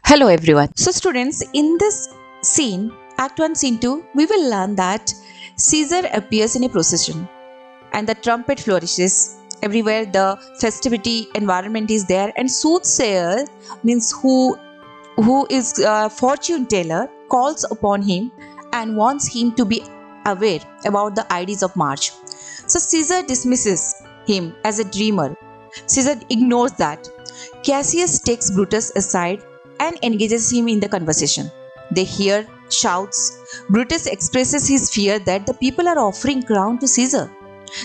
Hello everyone. So students, in this scene, Act 1, Scene 2, we will learn that Caesar appears in a procession and the trumpet flourishes. Everywhere the festivity environment is there, and soothsayer means who is a fortune teller calls upon him and wants him to be aware about the ideas of March. So Caesar dismisses him as a dreamer. Caesar ignores that. Cassius takes Brutus aside and engages him in the conversation. They hear shouts. Brutus expresses his fear that the people are offering crown to Caesar.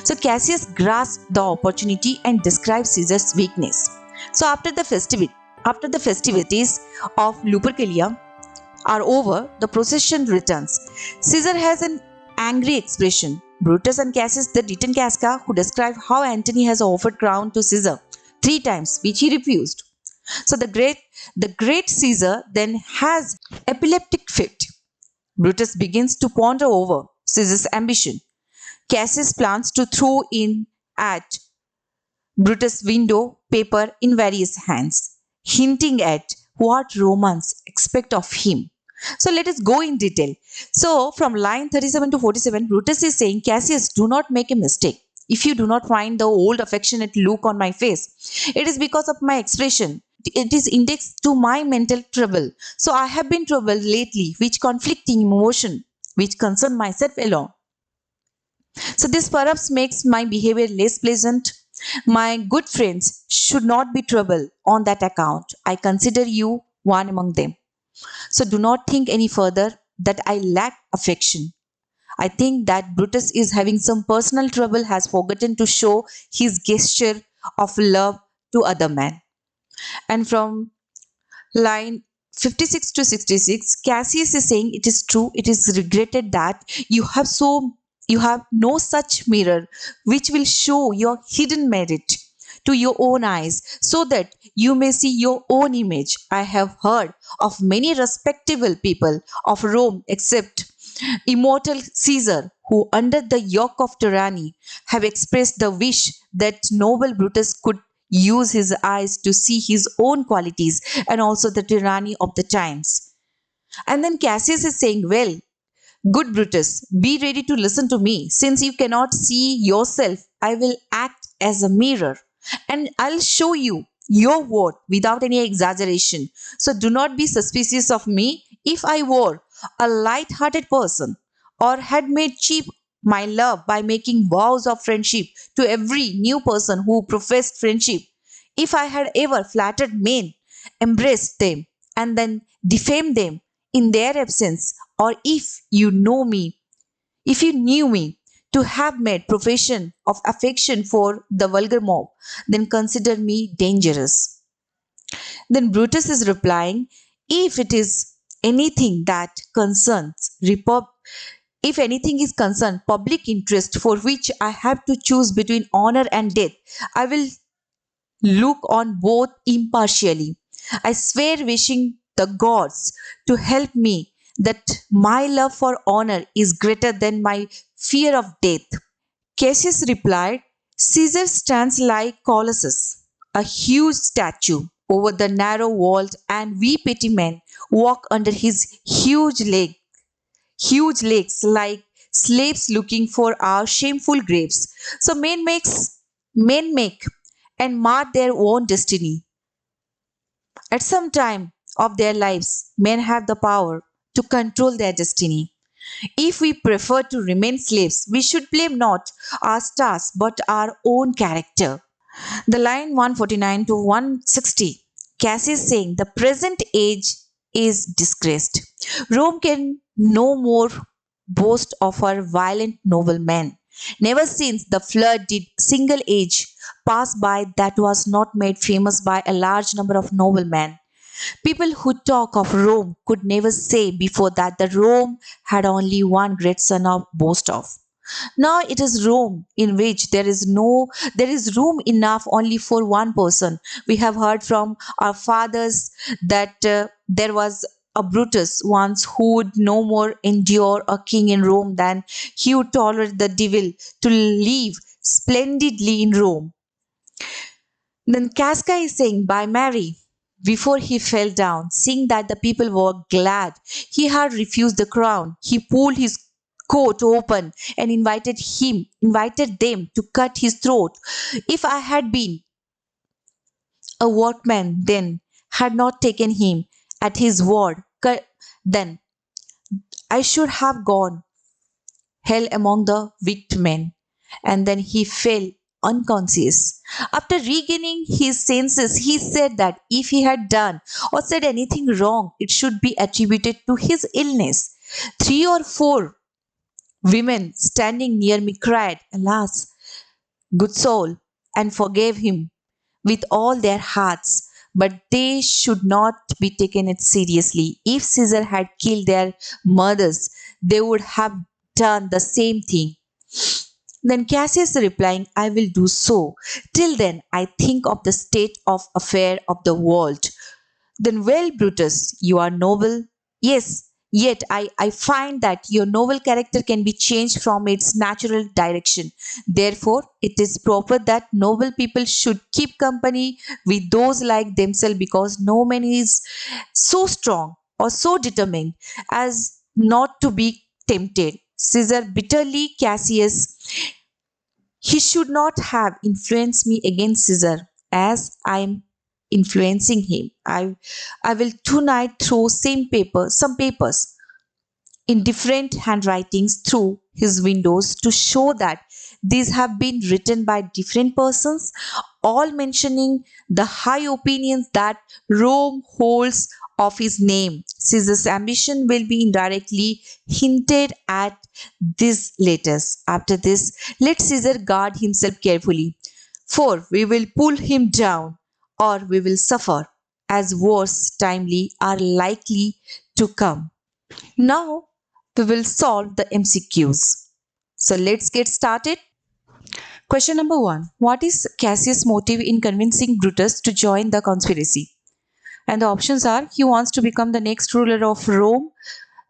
So Cassius grasps the opportunity and describes Caesar's weakness. So after the festivities of Lupercalia are over, the procession returns. Caesar has an angry expression. Brutus and Cassius, the written Casca, who describe how Antony has offered crown to Caesar 3 times, which he refused. So the great Caesar then has epileptic fit. Brutus begins to ponder over Caesar's ambition. Cassius plans to throw in at Brutus' window paper in various hands, hinting at what Romans expect of him. So let us go in detail. So from line 37 to 47, Brutus is saying, Cassius, do not make a mistake. If you do not find the old affectionate look on my face, it is because of my expression. It is indexed to my mental trouble. So I have been troubled lately, which conflicting emotion, which concern myself alone. So this perhaps makes my behavior less pleasant. My good friends should not be troubled on that account. I consider you one among them. So do not think any further that I lack affection. I think that Brutus is having some personal trouble, has forgotten to show his gesture of love to other men. And from line 56 to 66, Cassius is saying, it is true, it is regretted that you have no such mirror which will show your hidden merit to your own eyes, so that you may see your own image. I have heard of many respectable people of Rome, except immortal Caesar, who under the yoke of tyranny have expressed the wish that noble Brutus could use his eyes to see his own qualities and also the tyranny of the times. And then Cassius is saying, well, good Brutus, be ready to listen to me. Since you cannot see yourself, I will act as a mirror and I'll show you your worth without any exaggeration. So do not be suspicious of me if I were a light-hearted person or had made cheap my love by making vows of friendship to every new person who professed friendship. If I had ever flattered men, embraced them, and then defamed them in their absence, or if you knew me to have made profession of affection for the vulgar mob, then consider me dangerous. Then Brutus is replying, if it is anything that concerns if anything is concerned public interest for which I have to choose between honor and death, I will look on both impartially. I swear wishing the gods to help me that my love for honor is greater than my fear of death. Cassius replied, Caesar stands like Colossus, a huge statue over the narrow vault, and we petty men walk under his huge legs like slaves looking for our shameful graves. So men make and mar their own destiny. At some time of their lives, men have the power to control their destiny. If we prefer to remain slaves, we should blame not our stars but our own character. The line 149 to 160, Cassius saying, the present age is disgraced. Rome can no more boast of her violent noblemen. Never since the flood did single age pass by that was not made famous by a large number of noblemen. People who talk of Rome could never say before that the Rome had only one great son of boast of. Now it is Rome in which there is room enough only for one person. We have heard from our fathers that there was a Brutus once who would no more endure a king in Rome than he would tolerate the devil to live splendidly in Rome. Then Casca is saying, by Mary, before he fell down, seeing that the people were glad he had refused the crown, he pulled his coat open and invited them to cut his throat. If I had been a workman then, had not taken him at his word, then I should have gone hell among the wicked men. And then he fell unconscious. After regaining his senses, he said that if he had done or said anything wrong, it should be attributed to his illness. 3 or 4 women standing near me cried, "Alas, good soul," and forgave him with all their hearts. But they should not be taken it seriously. If Caesar had killed their mothers, they would have done the same thing. Then Cassius replying, "I will do so. Till then, I think of the state of affair of the world." Then, well, Brutus, you are noble. Yes, yet I find that your noble character can be changed from its natural direction. Therefore, it is proper that noble people should keep company with those like themselves, because no man is so strong or so determined as not to be tempted. Caesar bitterly Cassius, he should not have influenced me against Caesar as I am influencing him. I will tonight throw some papers in different handwritings through his windows to show that these have been written by different persons, all mentioning the high opinions that Rome holds of his name. Caesar's ambition will be indirectly hinted at these letters. After this, let Caesar guard himself carefully, for we will pull him down or we will suffer, as worse timely are likely to come. Now we will solve the MCQs. So let's get started. Question number 1. What is Cassius' motive in convincing Brutus to join the conspiracy? And the options are: he wants to become the next ruler of Rome.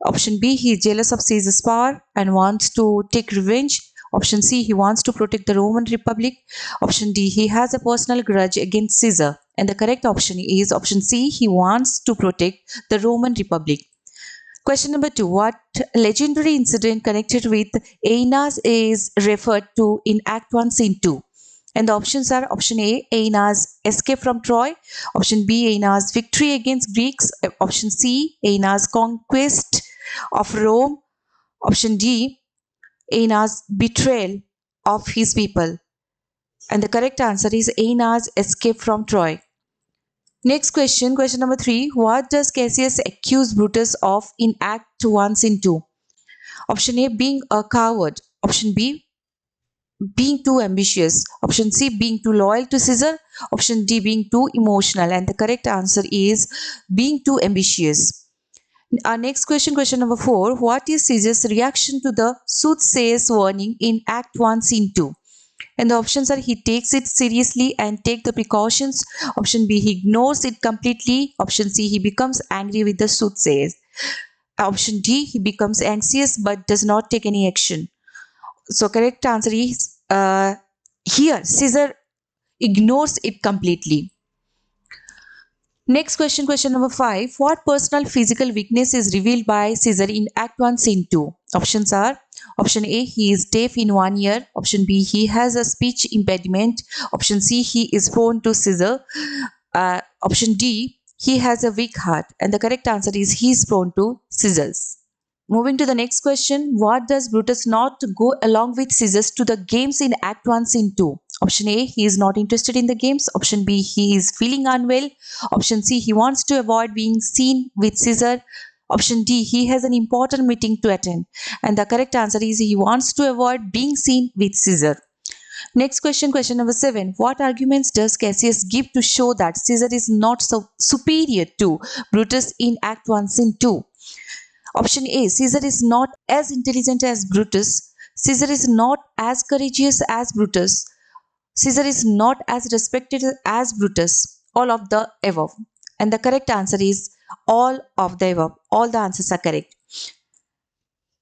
Option B, he is jealous of Caesar's power and wants to take revenge. Option C, he wants to protect the Roman Republic. Option D, he has a personal grudge against Caesar. And the correct option is option C, he wants to protect the Roman Republic. Question number 2. What legendary incident connected with Aeneas is referred to in Act 1, Scene 2? And the options are: option A, Aeneas' escape from Troy. Option B, Aeneas' victory against Greeks. Option C, Aeneas' conquest of Rome. Option D, Aeneas' betrayal of his people. And the correct answer is Aeneas' escape from Troy. Next question, question number 3. What does Cassius accuse Brutus of in Act 1, Scene 2? Option A, being a coward. Option B, being too ambitious. Option C, being too loyal to Caesar. Option D, being too emotional. And the correct answer is being too ambitious. Our next question, question number 4. What is Caesar's reaction to the soothsayer's warning in Act 1, Scene 2? And the options are: he takes it seriously and take the precautions. Option B, he ignores it completely. Option C, he becomes angry with the soothsayers. Option D, he becomes anxious but does not take any action. So correct answer is here, Caesar ignores it completely. Next question, question number 5. What personal physical weakness is revealed by Caesar in Act 1, Scene 2? Options are: option A, he is deaf in one ear. Option B, he has a speech impediment. Option C, he is prone to Caesar. Option D, he has a weak heart. And the correct answer is he is prone to scissors. Moving to the next question. What does Brutus not go along with Caesar to the games in Act 1, Scene 2? Option A, he is not interested in the games. Option B, he is feeling unwell. Option C, he wants to avoid being seen with Caesar. Option D, he has an important meeting to attend. And the correct answer is he wants to avoid being seen with Caesar. Next question, question number 7. What arguments does Cassius give to show that Caesar is not so superior to Brutus in Act 1, Scene 2? Option A, Caesar is not as intelligent as Brutus. Caesar is not as courageous as Brutus. Caesar is not as respected as Brutus. All of the above. And the correct answer is all of the above. All the answers are correct.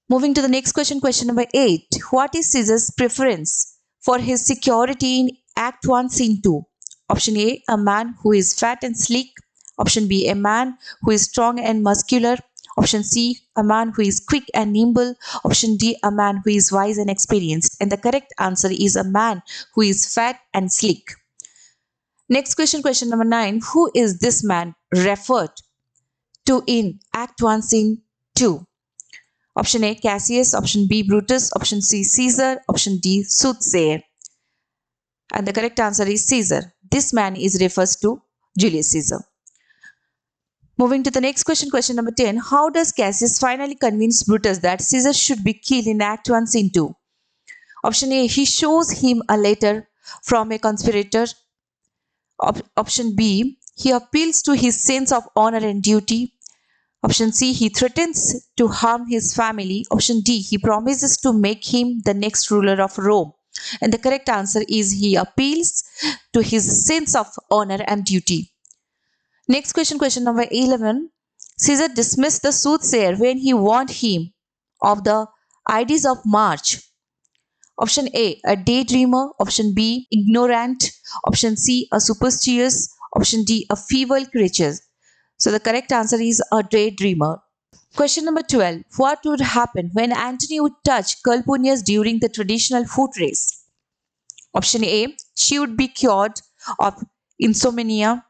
Moving to the next question, question number 8. What is Caesar's preference for his security in Act 1, Scene 2? Option A, a man who is fat and sleek. Option B, a man who is strong and muscular. Option C, a man who is quick and nimble. Option D, a man who is wise and experienced. And the correct answer is a man who is fat and sleek. Next question, question number 9. Who is this man referred to in Act 1, Scene 2? Option A, Cassius. Option B, Brutus. Option C, Caesar. Option D, Soothsayer. And the correct answer is Caesar. This man refers to Julius Caesar. Moving to the next question, question number 10. How does Cassius finally convince Brutus that Caesar should be killed in Act 1, Scene 2? Option A, he shows him a letter from a conspirator. Option B, he appeals to his sense of honor and duty. Option C, he threatens to harm his family. Option D, he promises to make him the next ruler of Rome. And the correct answer is he appeals to his sense of honor and duty. Next question, question number 11. Caesar dismissed the soothsayer when he warned him of the Ides of March. Option A, a daydreamer. Option B, ignorant. Option C, a superstitious. Option D, a feeble creature. So the correct answer is a daydreamer. Question number 12. What would happen when Antony would touch Calpurnius during the traditional foot race? Option A, she would be cured of insomnia.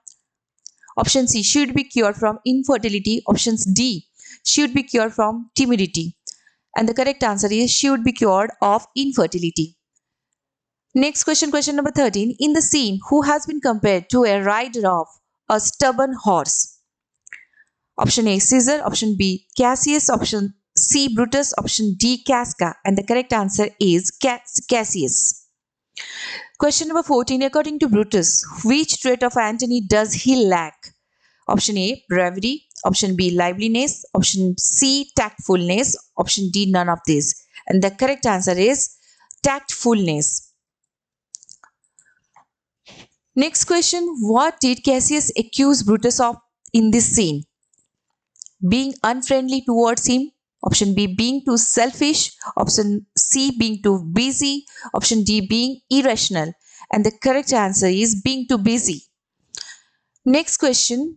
Option C, she would be cured from infertility. Option D, she would be cured from timidity. And the correct answer is she would be cured of infertility. Next question, question number 13. In the scene, who has been compared to a rider of a stubborn horse? Option A, Caesar. Option B, Cassius. Option C, Brutus. Option D, Casca. And the correct answer is Cassius. Question number 14. According to Brutus, which trait of Antony does he lack? Option A, bravery. Option B, liveliness. Option C, tactfulness. Option D, none of these. And the correct answer is tactfulness. Next question. What did Cassius accuse Brutus of in this scene? Being unfriendly towards him. Option B, being too selfish. Option C, being too busy. Option D, being irrational. And the correct answer is being too busy. Next question.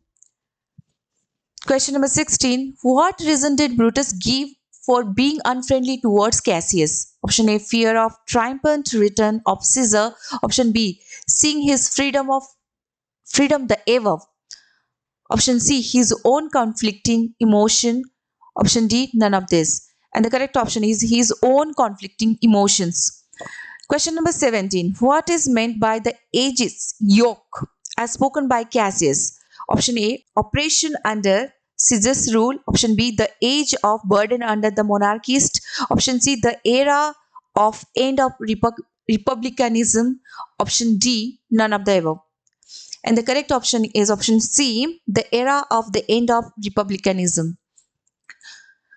Question number 16. What reason did Brutus give for being unfriendly towards Cassius? Option A, fear of triumphant return of Caesar. Option B, seeing his freedom the above. Option C, his own conflicting emotion. Option D, none of this. And the correct option is his own conflicting emotions. Question number 17. What is meant by the aegis yoke as spoken by Cassius? Option A, oppression under Caesar's rule. Option B, the age of burden under the monarchist. Option C, the era of end of republicanism. Option D, none of the above. And the correct option is option C, the era of the end of republicanism.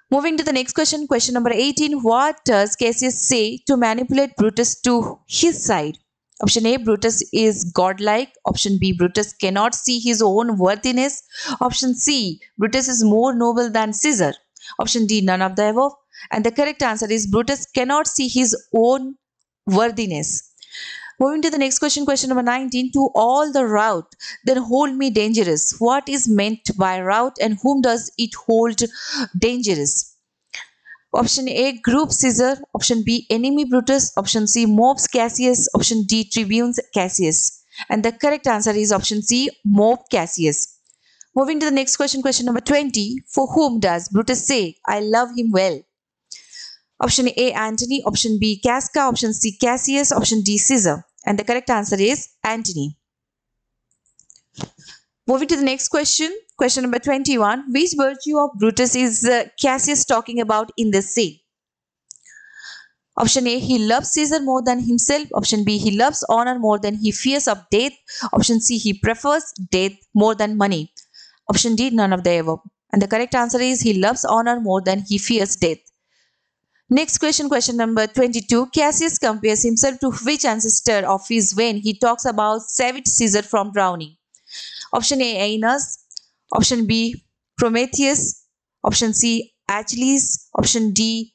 Moving to the next question, question number 18. What does Cassius say to manipulate Brutus to his side? Option A, Brutus is godlike. Option B, Brutus cannot see his own worthiness. Option C, Brutus is more noble than Caesar. Option D, none of the above. And the correct answer is Brutus cannot see his own worthiness. Moving to the next question, question number 19. To all the rout, then hold me dangerous. What is meant by rout and whom does it hold dangerous? Option A, group Caesar. Option B, enemy Brutus. Option C, mobs Cassius. Option D, tribunes Cassius. And the correct answer is option C, mob Cassius. Moving to the next question, question number 20. For whom does Brutus say, I love him well? Option A, Antony. Option B, Casca. Option C, Cassius. Option D, Caesar. And the correct answer is Antony. Moving to the next question, question number 21. Which virtue of Brutus is Cassius talking about in this scene? Option A, he loves Caesar more than himself. Option B, he loves honor more than he fears of death. Option C, he prefers death more than money. Option D, none of the above. And the correct answer is he loves honor more than he fears death. Next question, question number 22. Cassius compares himself to which ancestor of his when he talks about saved Caesar from drowning? Option A, Aeneas. Option B, Prometheus. Option C, Achilles. Option D,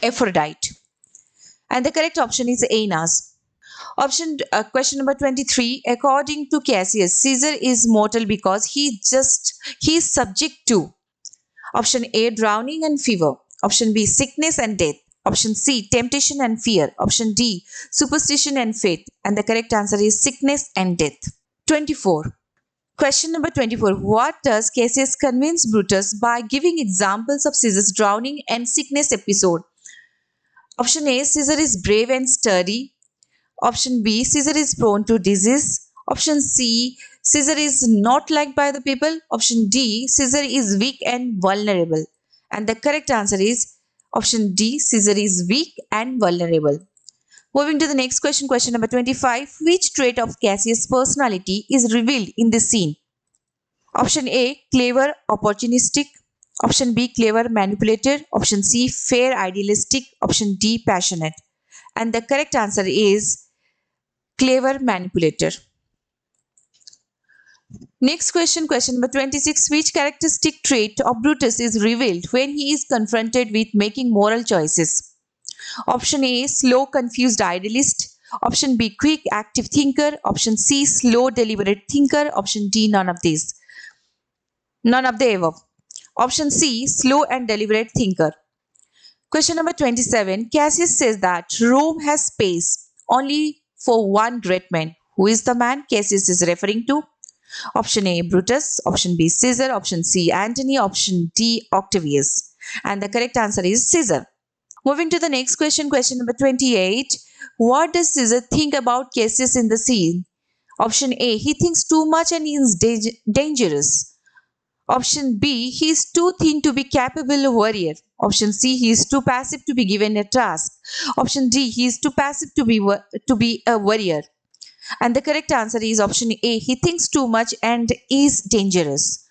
Aphrodite. And the correct option is Aeneas. Question number 23. According to Cassius, Caesar is mortal because he is subject to option A, drowning and fever. Option B, sickness and death. Option C, temptation and fear. Option D, superstition and faith. And the correct answer is sickness and death. 24. Question number 24. What does Cassius convince Brutus by giving examples of Caesar's drowning and sickness episode? Option A, Caesar is brave and sturdy. Option B, Caesar is prone to disease. Option C, Caesar is not liked by the people. Option D, Caesar is weak and vulnerable. And the correct answer is option D, Caesar is weak and vulnerable. Moving to the next question, question number 25. Which trait of Cassius' personality is revealed in this scene? Option A, clever, opportunistic. Option B, clever, manipulator. Option C, fair, idealistic. Option D, passionate. And the correct answer is clever, manipulator. Next question, question number 26. Which characteristic trait of Brutus is revealed when he is confronted with making moral choices? Option A, slow, confused idealist. Option B, quick, active thinker. Option C, slow, deliberate thinker. Option D, none of these. None of the above. Option C, slow and deliberate thinker. Question number 27. Cassius says that Rome has space only for one great man. Who is the man Cassius is referring to? Option A, Brutus. Option B, Caesar. Option C, Antony. Option D, Octavius. And the correct answer is Caesar. Moving to the next question, question number 28. What does Caesar think about Cassius in the scene? Option A, he thinks too much and is dangerous. Option B, he is too thin to be capable warrior. Option C, he is too passive to be given a task. Option D, he is too passive to be a warrior. And the correct answer is option A, he thinks too much and is dangerous.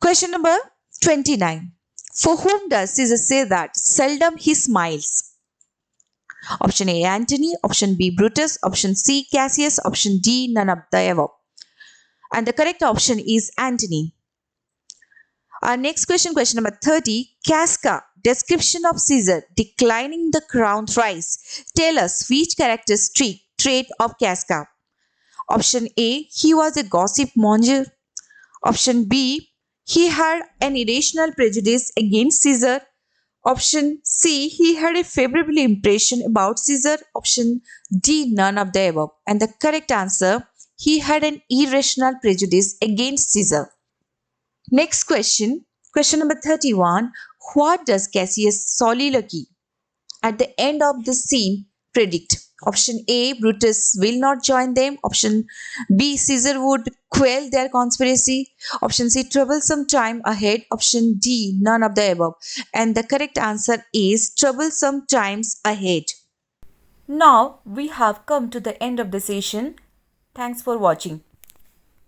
Question number 29. For whom does Caesar say that seldom he smiles? Option A, Antony. Option B, Brutus. Option C, Cassius. Option D, none of the above. And the correct option is Antony. Our next question, question number 30. Casca, description of Caesar declining the crown thrice. Tell us which characteristic trait of Casca. Option A, he was a gossip monger. Option B, he had an irrational prejudice against Caesar. Option C, he had a favorable impression about Caesar. Option D, none of the above. And the correct answer, he had an irrational prejudice against Caesar. Next question, question number 31. What does Cassius' soliloquy at the end of the scene predict? Option A, Brutus will not join them. Option B, Caesar would quell their conspiracy. Option C, troublesome time ahead. Option D, none of the above. And the correct answer is troublesome times ahead. Now we have come to the end of the session. Thanks for watching.